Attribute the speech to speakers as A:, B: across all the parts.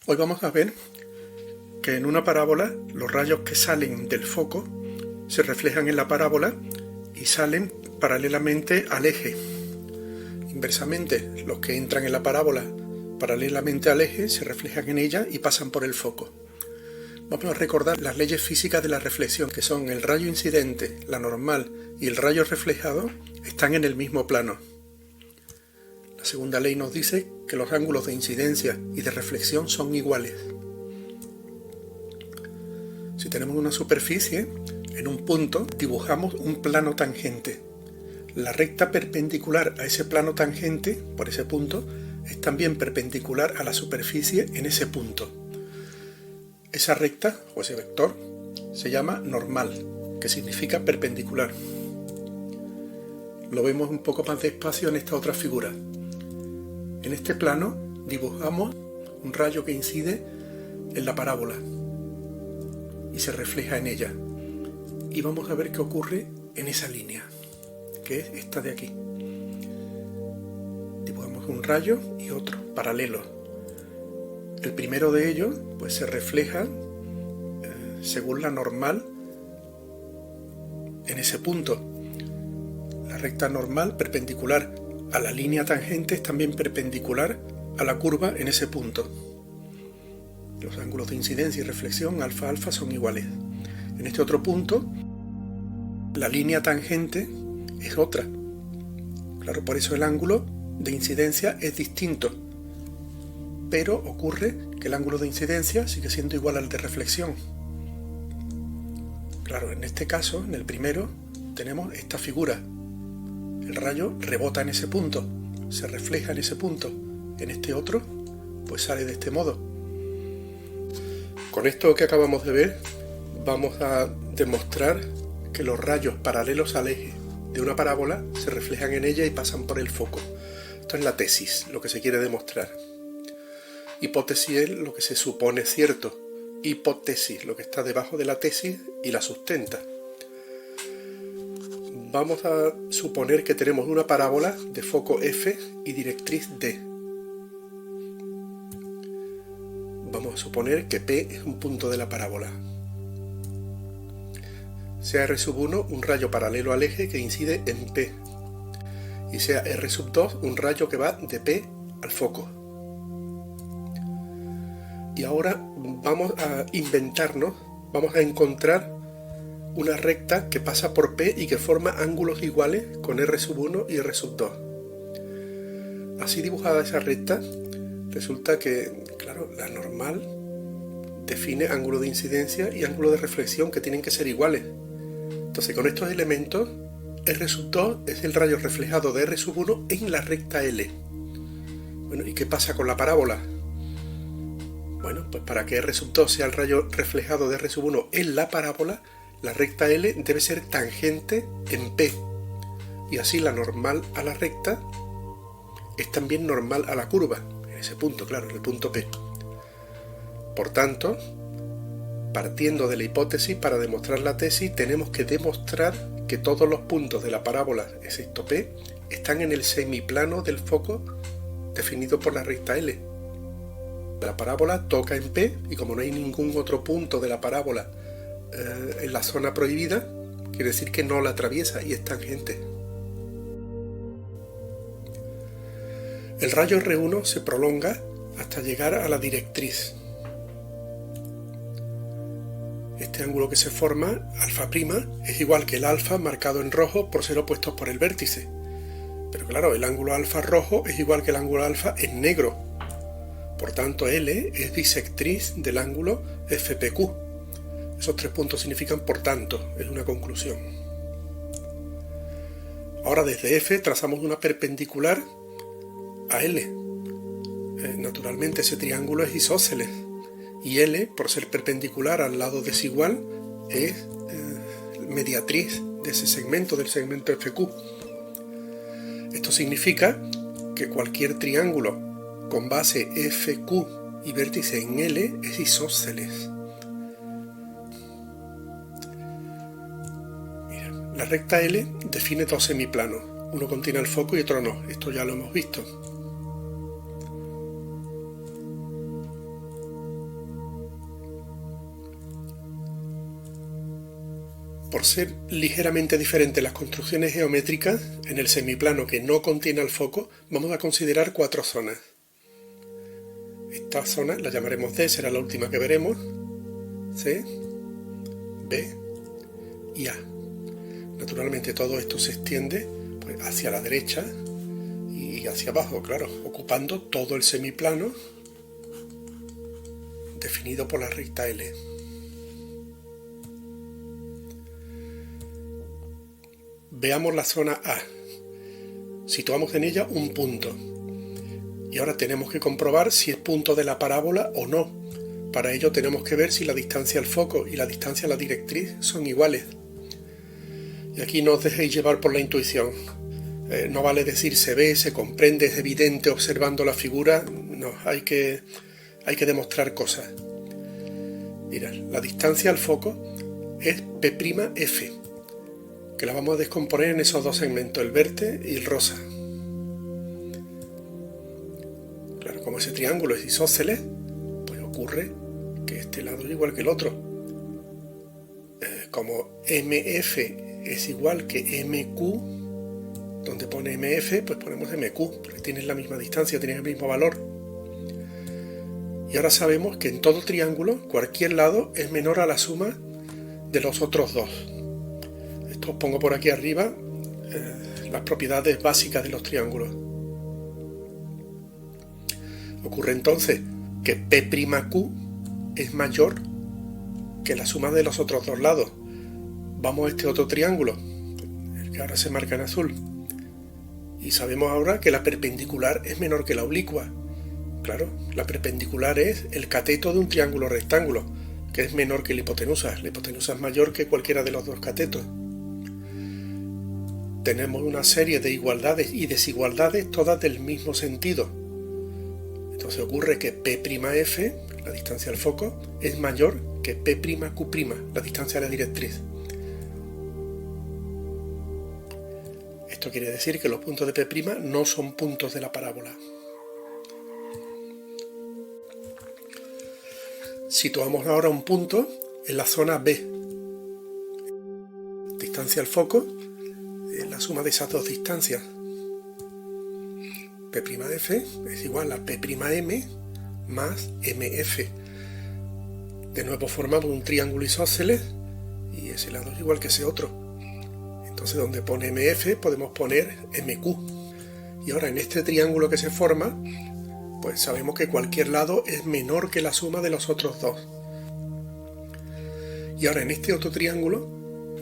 A: Hoy vamos a ver que en una parábola los rayos que salen del foco se reflejan en la parábola y salen paralelamente al eje. Inversamente, los que entran en la parábola paralelamente al eje se reflejan en ella y pasan por el foco. Vamos a recordar las leyes físicas de la reflexión, que son el rayo incidente, la normal y el rayo reflejado están en el mismo plano. La segunda ley nos dice que los ángulos de incidencia y de reflexión son iguales. Si tenemos una superficie, en un punto dibujamos un plano tangente. La recta perpendicular a ese plano tangente, por ese punto, es también perpendicular a la superficie en ese punto. Esa recta, o ese vector, se llama normal, que significa perpendicular. Lo vemos un poco más despacio en esta otra figura. En este plano dibujamos un rayo que incide en la parábola y se refleja en ella. Y vamos a ver qué ocurre en esa línea, que es esta de aquí. Dibujamos un rayo y otro, paralelos. El primero de ellos pues se refleja según la normal en ese punto. La recta normal perpendicular a la línea tangente es también perpendicular a la curva en ese punto. Los ángulos de incidencia y reflexión alfa alfa son iguales. En este otro punto, la línea tangente es otra. Claro, por eso el ángulo de incidencia es distinto. Pero ocurre que el ángulo de incidencia sigue siendo igual al de reflexión. Claro, en este caso, en el primero, tenemos esta figura. El rayo rebota en ese punto, se refleja en ese punto. En este otro, pues sale de este modo. Con esto que acabamos de ver, vamos a demostrar que los rayos paralelos al eje de una parábola se reflejan en ella y pasan por el foco. Esto es la tesis, lo que se quiere demostrar. Hipótesis es lo que se supone cierto. Hipótesis, lo que está debajo de la tesis y la sustenta. Vamos a suponer que tenemos una parábola de foco F y directriz D. Vamos a suponer que P es un punto de la parábola. Sea R1 un rayo paralelo al eje que incide en P. Y sea R2 un rayo que va de P al foco. Y ahora vamos a inventarnos, vamos a encontrar una recta que pasa por P y que forma ángulos iguales con R1 y R2. Así dibujada esa recta, resulta que, claro, la normal define ángulo de incidencia y ángulo de reflexión que tienen que ser iguales. Entonces, con estos elementos, R2 es el rayo reflejado de R1 en la recta L. Bueno, ¿y qué pasa con la parábola? Bueno, pues para que R2 sea el rayo reflejado de R1 en la parábola, la recta L debe ser tangente en P. Y así la normal a la recta es también normal a la curva, en ese punto, claro, en el punto P. Por tanto, partiendo de la hipótesis para demostrar la tesis, tenemos que demostrar que todos los puntos de la parábola, excepto P, están en el semiplano del foco definido por la recta L. La parábola toca en P y como no hay ningún otro punto de la parábola en la zona prohibida, quiere decir que no la atraviesa y es tangente. El rayo R1 se prolonga hasta llegar a la directriz. Este ángulo que se forma, alfa prima, es igual que el alfa marcado en rojo por ser opuestos por el vértice. Pero claro, el ángulo alfa rojo es igual que el ángulo alfa en negro. Por tanto, L es bisectriz del ángulo FPQ. Esos tres puntos significan por tanto, es una conclusión. Ahora desde F trazamos una perpendicular a L. Naturalmente ese triángulo es isósceles. Y L, por ser perpendicular al lado desigual, es mediatriz de ese segmento, del segmento FQ. Esto significa que cualquier triángulo con base FQ y vértice en L es isósceles. Mira, la recta L define dos semiplanos. Uno contiene el foco y otro no. Esto ya lo hemos visto. Por ser ligeramente diferentes las construcciones geométricas, en el semiplano que no contiene al foco, vamos a considerar 4 zonas. Esta zona la llamaremos D, será la última que veremos. C, B y A. Naturalmente todo esto se extiende pues, hacia la derecha y hacia abajo, claro, ocupando todo el semiplano definido por la recta L. Veamos la zona A. Situamos en ella un punto. Y ahora tenemos que comprobar si es punto de la parábola o no. Para ello tenemos que ver si la distancia al foco y la distancia a la directriz son iguales. Y aquí no os dejéis llevar por la intuición. No vale decir se ve, se comprende, es evidente observando la figura. No, hay que demostrar cosas. Mirad, la distancia al foco es P'F, que la vamos a descomponer en esos dos segmentos, el verde y el rosa. Claro, como ese triángulo es isósceles, pues ocurre que este lado es igual que el otro. Como MF es igual que MQ, donde pone MF, pues ponemos MQ, porque tienen la misma distancia, tienen el mismo valor. Y ahora sabemos que en todo triángulo, cualquier lado es menor a la suma de los otros dos. Esto os pongo por aquí arriba las propiedades básicas de los triángulos. Ocurre entonces que P'Q es mayor que la suma de los otros dos lados. Vamos a este otro triángulo, el que ahora se marca en azul. Y sabemos ahora que la perpendicular es menor que la oblicua. Claro, la perpendicular es el cateto de un triángulo rectángulo, que es menor que la hipotenusa. La hipotenusa es mayor que cualquiera de los dos catetos. Tenemos una serie de igualdades y desigualdades todas del mismo sentido. Entonces ocurre que P'F, la distancia al foco, es mayor que P'Q', la distancia a la directriz. Esto quiere decir que los puntos de P' no son puntos de la parábola. Situamos ahora un punto en la zona B. Distancia al foco es la suma de esas dos distancias. P'F es igual a P'M más MF. De nuevo formamos un triángulo isósceles y ese lado es igual que ese otro. Entonces donde pone MF podemos poner MQ. Y ahora en este triángulo que se forma, pues sabemos que cualquier lado es menor que la suma de los otros dos. Y ahora en este otro triángulo,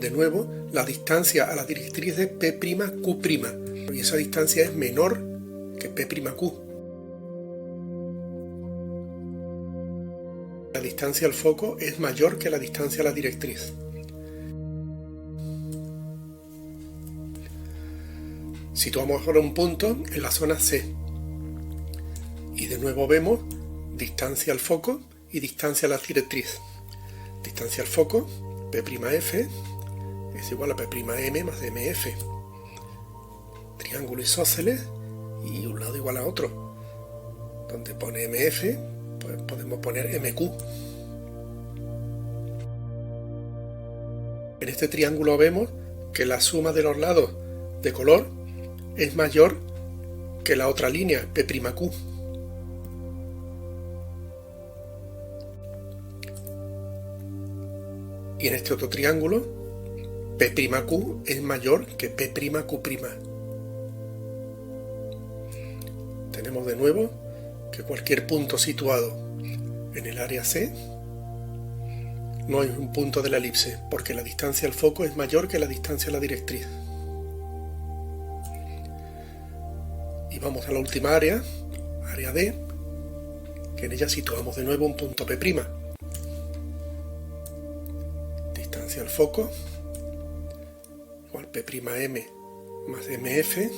A: de nuevo, la distancia a la directriz es P'Q'. Y esa distancia es menor que P'Q. La distancia al foco es mayor que la distancia a la directriz. Situamos ahora un punto en la zona C. Y de nuevo vemos distancia al foco y distancia a la directriz. Distancia al foco, P'F, es igual a P'M más MF. Triángulo isósceles y un lado igual a otro. Donde pone MF, pues podemos poner MQ. En este triángulo vemos que la suma de los lados de color es mayor que la otra línea, P'Q. Y en este otro triángulo, P'Q es mayor que P'Q'. Tenemos de nuevo que cualquier punto situado en el área C no es un punto de la elipse, porque la distancia al foco es mayor que la distancia a la directriz. Y vamos a la última área, área D, que en ella situamos de nuevo un punto P'. Distancia al foco, igual P'M más MF,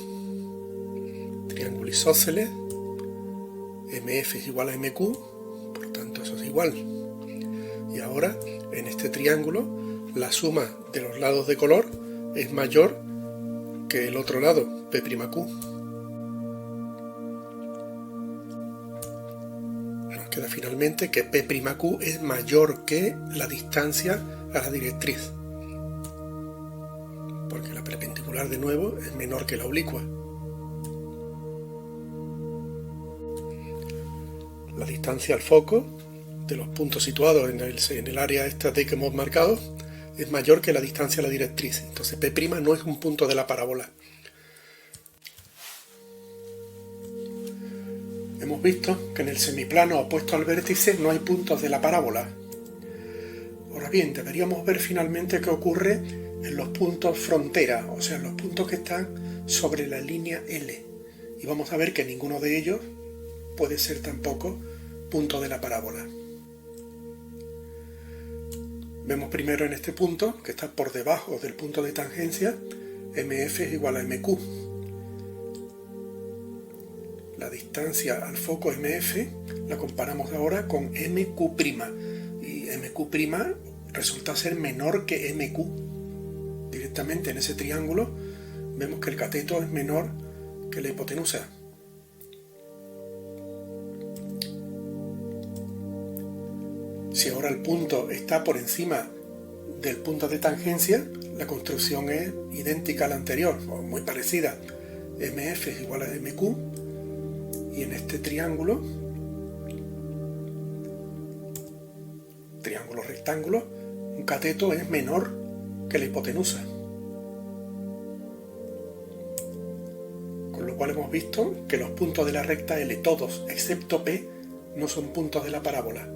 A: triángulo isósceles, MF es igual a MQ, por tanto eso es igual. Y ahora, en este triángulo, la suma de los lados de color es mayor que el otro lado, P'Q. Nos queda finalmente que P'Q es mayor que la distancia a la directriz. porque la perpendicular de nuevo es menor que la oblicua. La distancia al foco de los puntos situados en el área esta D que hemos marcado es mayor que la distancia a la directriz. Entonces P' no es un punto de la parábola. Hemos visto que en el semiplano opuesto al vértice no hay puntos de la parábola. Ahora bien, deberíamos ver finalmente qué ocurre en los puntos frontera, o sea, en los puntos que están sobre la línea L. Y vamos a ver que ninguno de ellos puede ser tampoco punto de la parábola. Vemos primero en este punto, que está por debajo del punto de tangencia, MF es igual a MQ. La distancia al foco MF la comparamos ahora con MQ', y MQ' resulta ser menor que MQ. Directamente en ese triángulo vemos que el cateto es menor que la hipotenusa. Si ahora el punto está por encima del punto de tangencia, la construcción es idéntica a la anterior, o muy parecida. MF es igual a MQ, y en este triángulo rectángulo, un cateto es menor que la hipotenusa. Con lo cual hemos visto que los puntos de la recta L, todos excepto P, no son puntos de la parábola.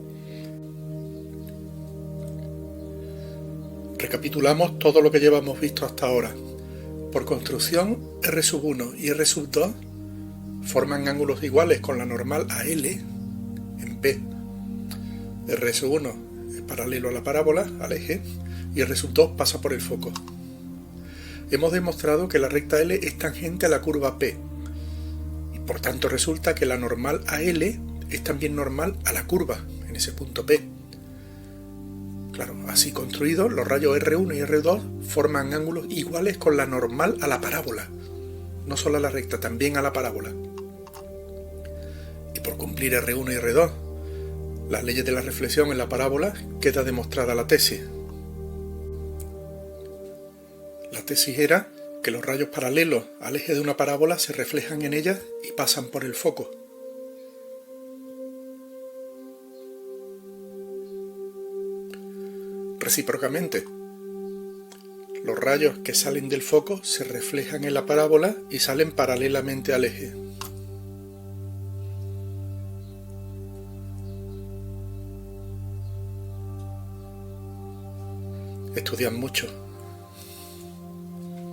A: Recapitulamos todo lo que llevamos visto hasta ahora. Por construcción, R1 y R2 forman ángulos iguales con la normal a L en P. R1 es paralelo a la parábola, al eje, y R2 pasa por el foco. Hemos demostrado que la recta L es tangente a la curva P, y por tanto resulta que la normal a L es también normal a la curva, en ese punto P. Claro, así construidos, los rayos R1 y R2 forman ángulos iguales con la normal a la parábola, no solo a la recta, también a la parábola. Y por cumplir R1 y R2, las leyes de la reflexión en la parábola, queda demostrada la tesis. La tesis era que los rayos paralelos al eje de una parábola se reflejan en ella y pasan por el foco. Recíprocamente, los rayos que salen del foco se reflejan en la parábola y salen paralelamente al eje. Estudiad mucho.